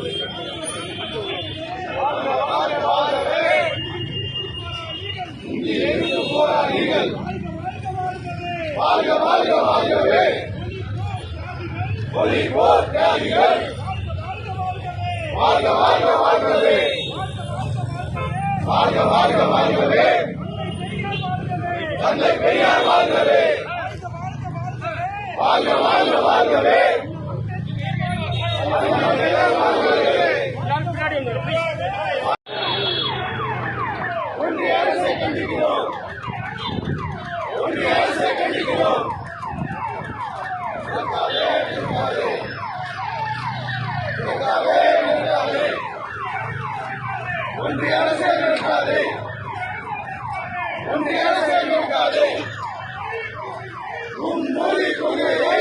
வாழ்க வாழ்க வாழ்கவே ஒளிபோர் தியாகிகள் வாழ்க வாழ்க வாழ்கவே வாழ்க வாழ்க வாழ்கவே தந்தை பெரியார் வாழ்கவே வாழ்க வாழ்க வாழ்கவே ஒன்றிய அரசை கண்டிக்கிறோம் ஒன்றிய அரசை கண்டிக்கிறோம் ஒன்றிய அரசை நிறுத்தாதே ஒன்றிய அரசை நிறுத்தாதே உன் மொழி கொள்கையை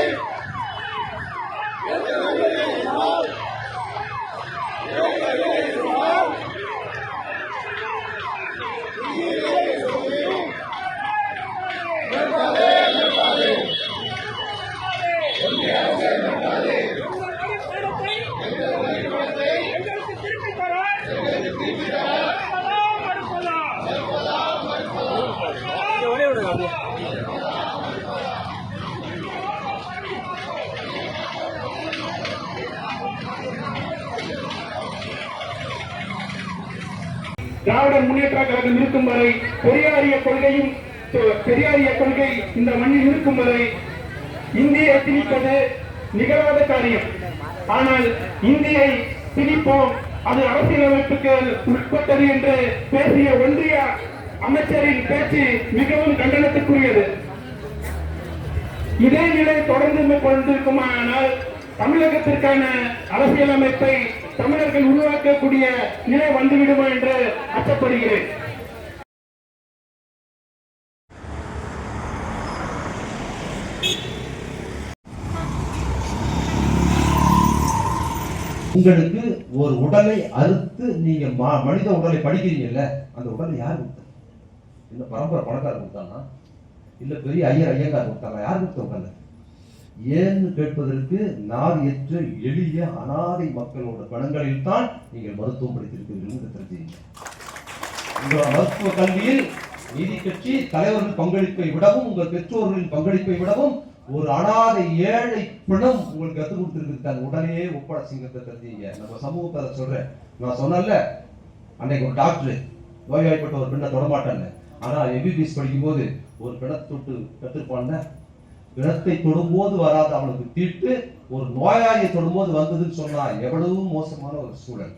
திராவிட முன்னேற்ற கழகம் இருக்கும் வரை பெரியாரிய கொள்கை இந்த மண்ணில் இருக்கும் வரை இந்தியை திணிப்பது நிகழாத காரியம். ஆனால் இந்தியை திணிப்போம், அது அரசியலமைப்புக்கு உட்பட்டது என்று பேசிய ஒன்றிய அமைச்சரின் பேச்சு மிகவும் கண்டனத்துக்குரியது. இதே நிலை தொடர்ந்து கொண்டிருக்குமானால் தமிழகத்திற்கான அரசியலமைப்பை தமிழர்கள் உருவாக்கக்கூடிய நிலை வந்துவிடுமா என்று அச்சப்படுகிறேன். உங்களுக்கு ஒரு உடலை அறுத்து நீங்க மனித உடலை படிக்கிறீங்கல்ல, அந்த உடலை யார் கொடுத்தா? இல்ல பரம்பரை பணக்காரர் கொடுத்தானா? இல்ல பெரிய ஐயங்கார் கொடுத்தாங்க? யார் கொடுத்த உடலை? ஏன்னு கேட்பதற்கு நாதியற்ற எளிய அனாதை மக்களோட பணங்களில் தான் நீங்கள் மருத்துவம் படித்திருக்கிறீர்கள் தெரிஞ்சுங்க. உங்களோட மருத்துவ கல்வியில் நீதி கட்சி தலைவர்கள் பங்களிப்பை விடவும் உங்கள் பெற்றோர்களின் பங்களிப்பை விடவும் ஒரு அனாதை ஏழை பிணம் உங்களுக்கு கற்றுக் கொடுத்துருக்கு. உடனே ஒப்படைச்சிங்கிறத தெரிஞ்சுங்க. நம்ம சமூகத்தை அதை சொல்றேன். நான் சொன்னல, அன்னைக்கு ஒரு டாக்டர் நோய்வாய்ப்பட்ட ஒரு பெண்ணை தொடமாட்டாங்க. ஆனா எம்பிபிஎஸ் படிக்கும் போது ஒரு பிணத்தை தொட்டு கற்றுப்பான்ல, பிணத்தை தொடும்போது வராது அவனுக்கு தீட்டு, ஒரு நோயாளியை தொடும்போது வந்ததுன்னு சொன்னா எவ்வளவு மோசமான ஒரு சூழல்.